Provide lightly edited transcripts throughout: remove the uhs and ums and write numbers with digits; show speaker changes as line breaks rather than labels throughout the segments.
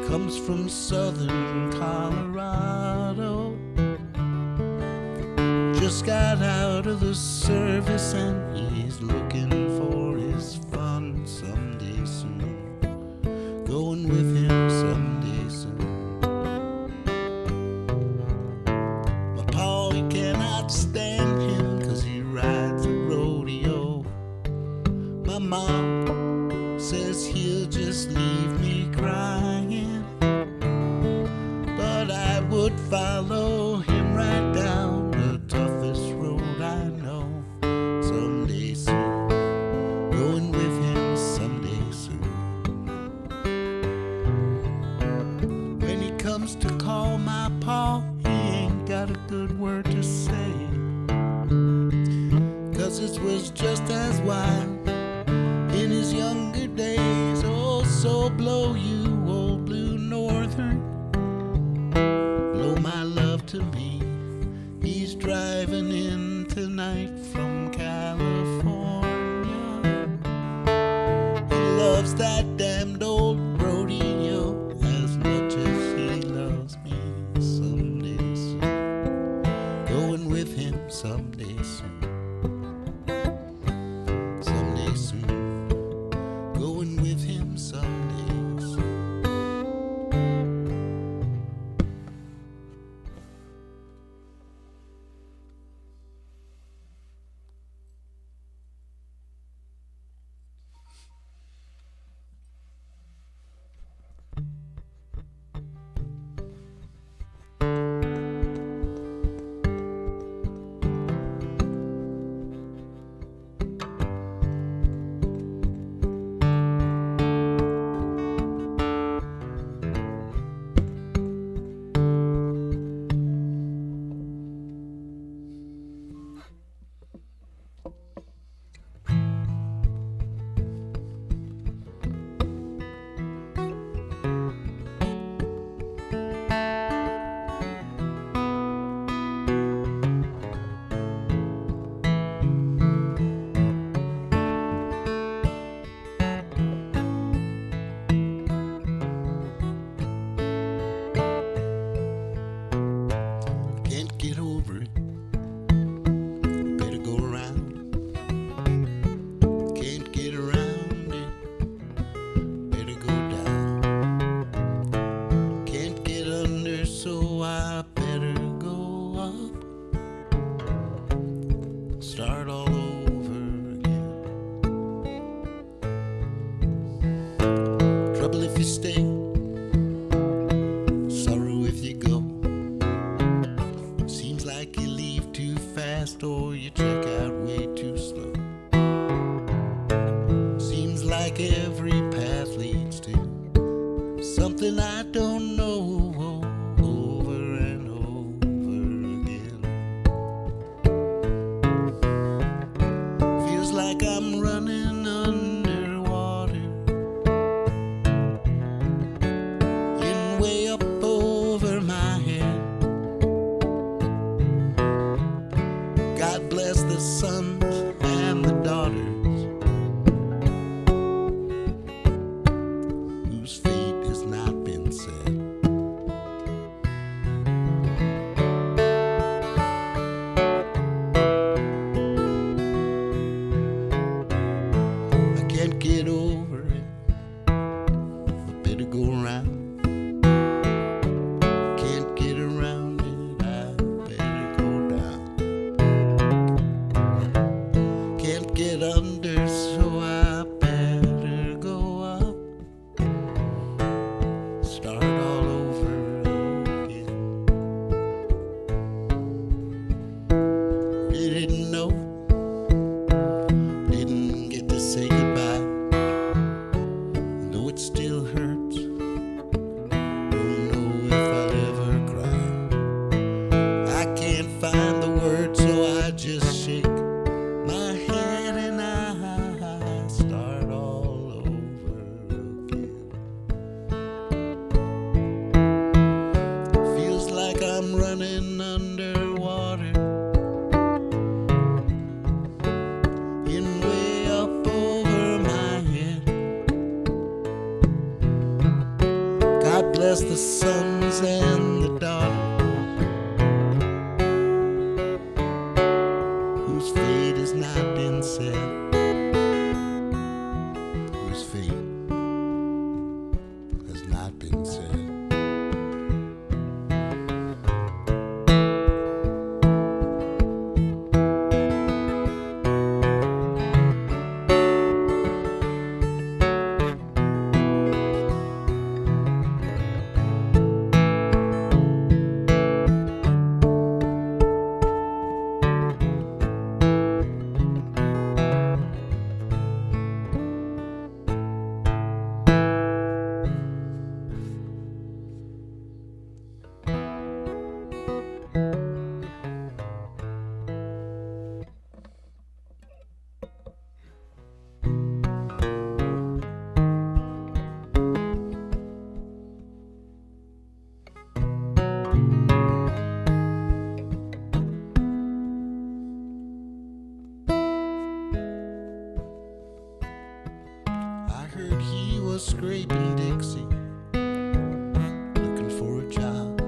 comes from southern Colorado. Just got out of the service and he's looking for his fun someday soon. Going with him someday soon. My pa, he cannot stand him 'cause he rides a rodeo. My mom says he'll just leave me crying, but I would follow him right down the toughest road I know. Someday soon, going with him someday soon. When he comes to call my pa, he ain't got a good word to say, 'cause it was just as wild in his younger days. Oh, so blow you, old blue northern, blow my love to me. He's driving in tonight from California. He loves that damned old rodeo as much as he loves me. Someday soon, going with him someday soon. Someday soon, going with him someday soon. Can't get over it, better go around. Can't get around it, better go down. Can't get under, so I better go up. Start all over again. Trouble if you stay, sorrow if you go. Seems like you leave too fast or you check out way too slow. Seems like every path leads to something I don't know. Over and over again. Feels like I'm running underwater, in way up over my head. God bless the sons and the daughters whose fate has not been said. bless the sons and the daughters whose fate has not been set, whose fate has not been set. Scraping Dixie, looking for a job,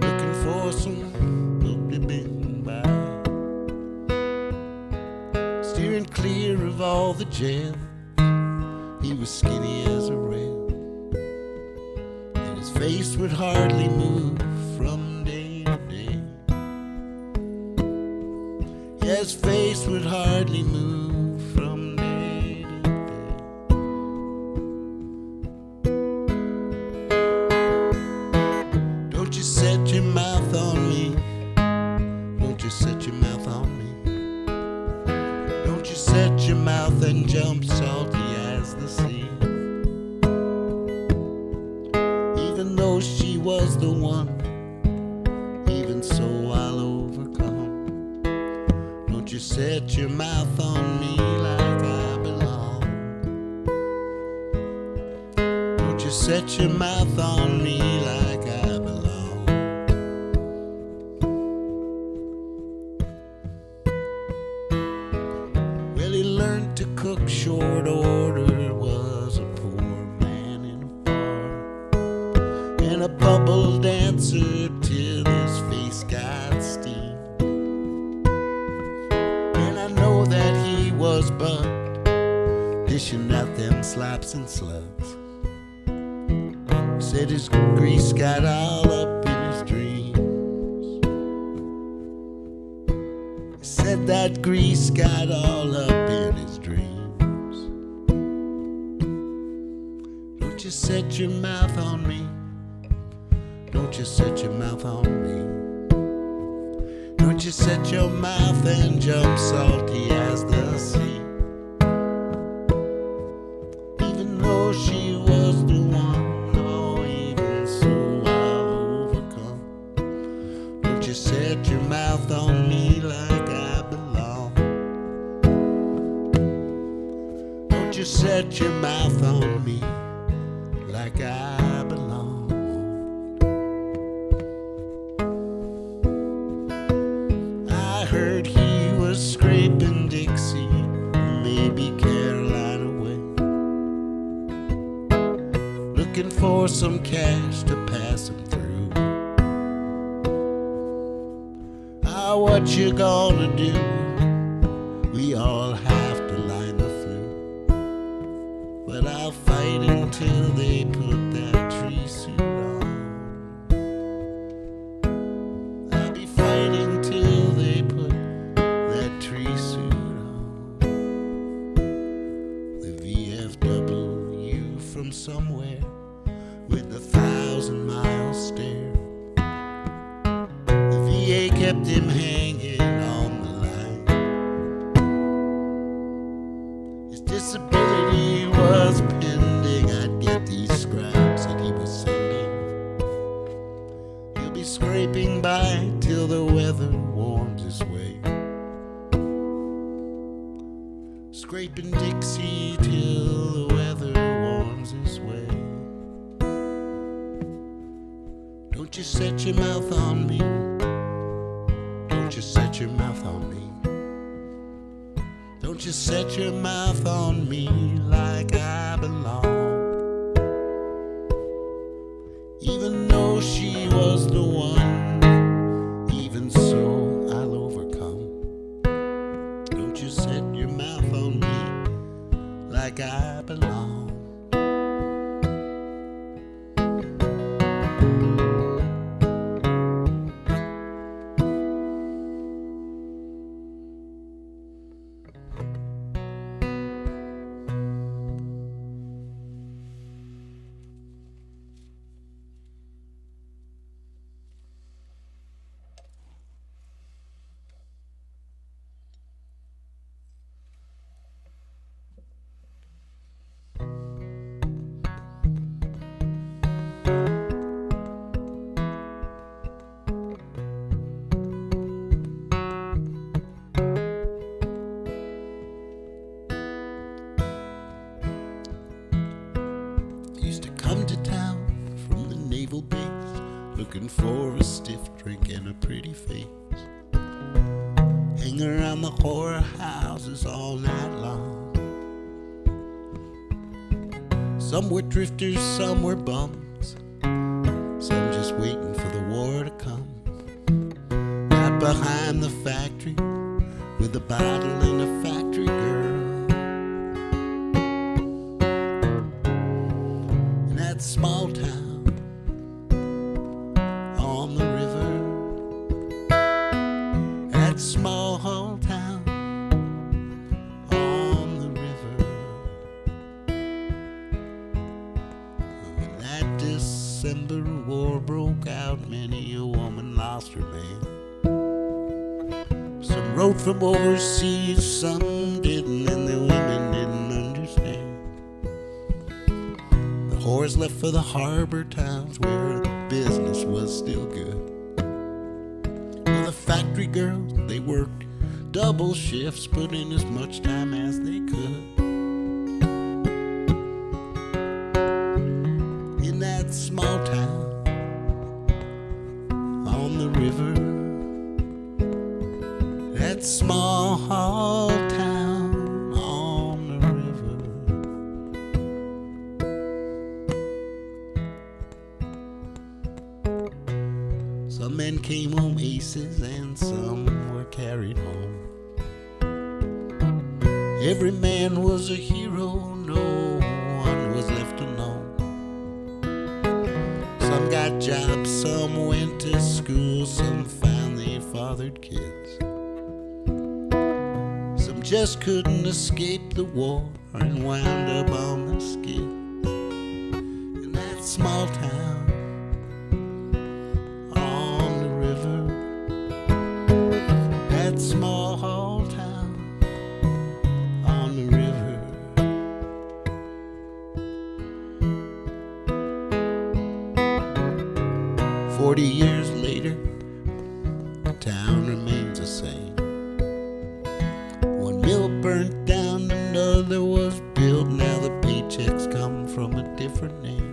looking for some milk to bend by, steering clear of all the jail. He was skinny as a rail, and his face would hardly move from day to day. Yeah, his face would hardly move from day. Don't you set your mouth on me. Don't you set your mouth on me. Don't you set your mouth and jump salty as the sea. Even though she was the one, even so I'll overcome. Don't you set your mouth on me like I belong. Don't you set your mouth on me like I belong. Learned to cook short order, was a poor man in a bar, and a bubble dancer till his face got steam. And I know that he was but dishing out them slaps and slugs. Said his grease got all up in his dreams. Said that grease got all up in his dreams. Don't you set your mouth on me. Don't you set your mouth on me. Don't you set your mouth and jump salty as the sea. Even though she was the one, oh, even so I'll overcome. Don't you set your mouth on me like I belong. Don't you set your mouth on me like I belong. I heard he was scraping Dixie, maybe Carolina way, looking for some cash to pass him through. Ah, what you gonna do? We all have to line the flu, but I'll fight until they put that tree suit on. I'll be fighting till they put that tree suit on. The VFW from somewhere with the 1,000-mile stare. The VA kept him hanging on the line. His disability was pending. I'd get these scraps that he was sending. He'll be scraping by till the weather warms his way, scraping Dixie till the weather warms his way. Don't you set your mouth on me. Don't you set your mouth on me. Don't you set your mouth on me like I belong. no one. Even so, I'll overcome. Don't you set your mouth on me like I belong. Used to come to town from the naval base, looking for a stiff drink and a pretty face. Hang around the whorehouses all night long. Some were drifters, some were bums, some just waiting for the war to come. Out behind the factory with a bottle and a factory girl. Small town on the river, that small town on the river. When that December war broke out, many a woman lost her man. Some wrote from overseas, some didn't, and the women didn't understand. Whores left for the harbor towns where the business was still good. Well, the factory girls, they worked double shifts, put in as much time as they could. In that small town on the river, that small town on the river. Some men came home aces and some were carried home. Every man was a hero, no one was left alone. Some got jobs, some went to school, some finally fathered kids. Some just couldn't escape the war and wound up on the skids. In that small town that small town on the river. 40 years later, the town remains the same. One mill burnt down, another was built. Now the paychecks come from a different name.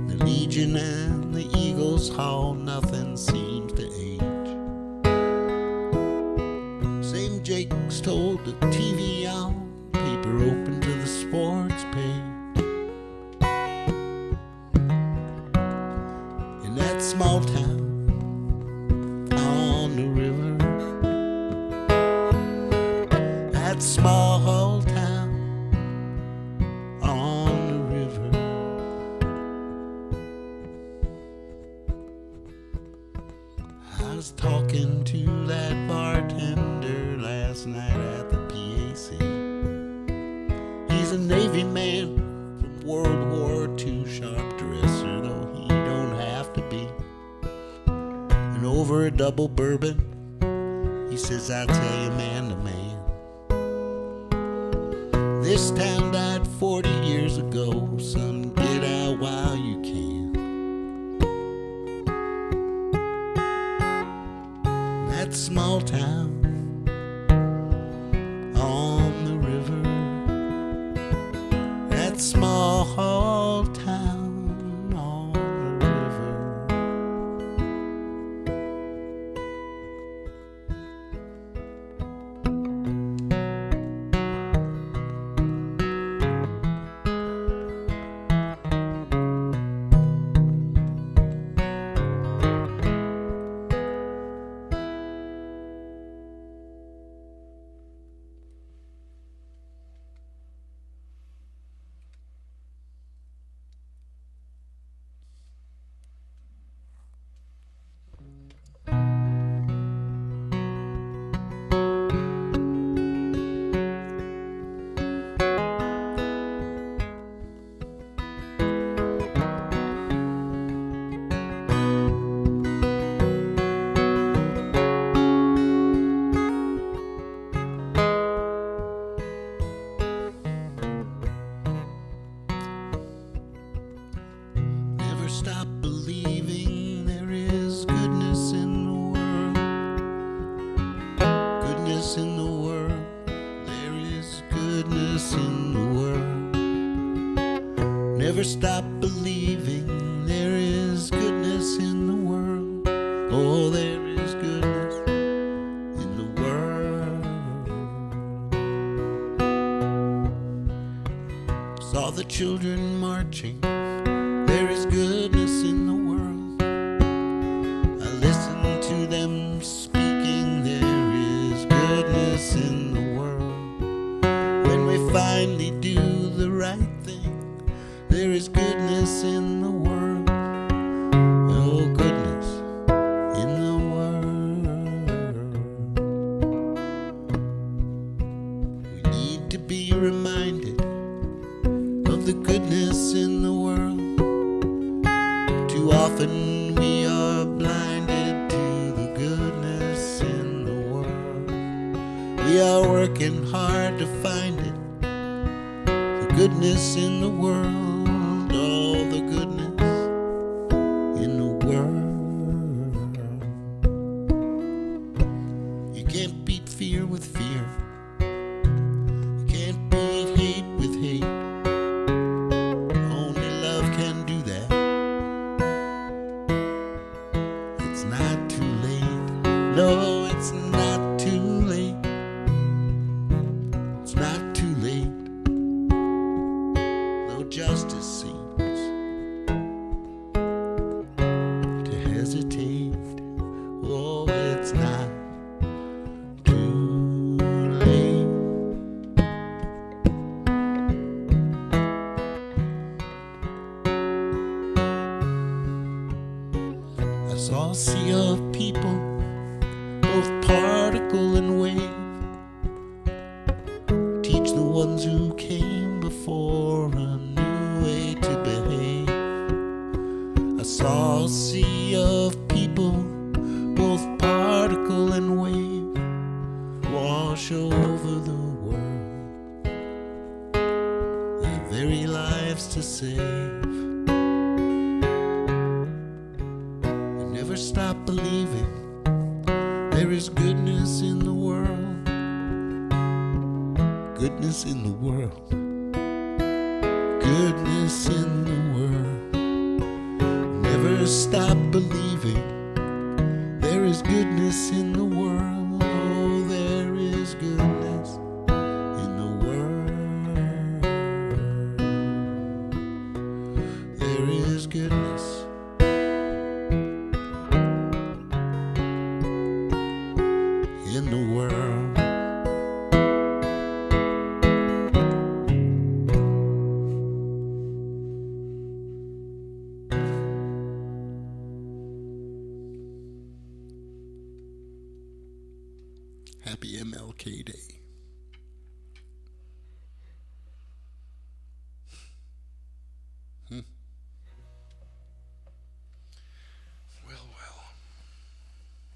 The Legion and the Eagles Hall, nothing seems to age. Same Jake's told, the TV on, paper open to the sports page. In that small town on the river, that small town on the river. I was talking to that bartender last night at the PAC. He's a Navy man from World War II, sharp dresser, though he don't have to be. And over a double bourbon, he says, I'll tell you man to man, this town died 40 years ago. Son, get out while you can. That small town on the river, that small town on the river. stop believing there is goodness in the world. Goodness in the world. There is goodness in the world. Never stop believing there is goodness in the world. Oh, there is goodness in the world. Saw the children marching. There is goodness in the world. I listened to them speaking. There is goodness in the world. When we finally do the right thing, there is goodness in the world. Oh, goodness in the world. We need to be reminded of the goodness in the world. Too often we are blinded to the goodness in the world. We are working hard to find it, the goodness in the world, all the goodness in the world. You can't beat fear with fear. You can't beat hate with hate. Only love can do that. It's not too late. No, it's not too late. It's not too late. Though justice seems to hesitate. Oh, it's not too late. I saw a sea of people, both particle and wave, teach the ones who came before a new way to behave. I saw a sea of people, both particle and wave, wash over the world, their very lives to save. Never stop believing there is goodness in the world. Goodness in the world. Goodness in the world. Never stop believing there is goodness in the world. Oh, there is goodness in the world. There is goodness in the world. Happy MLK Day.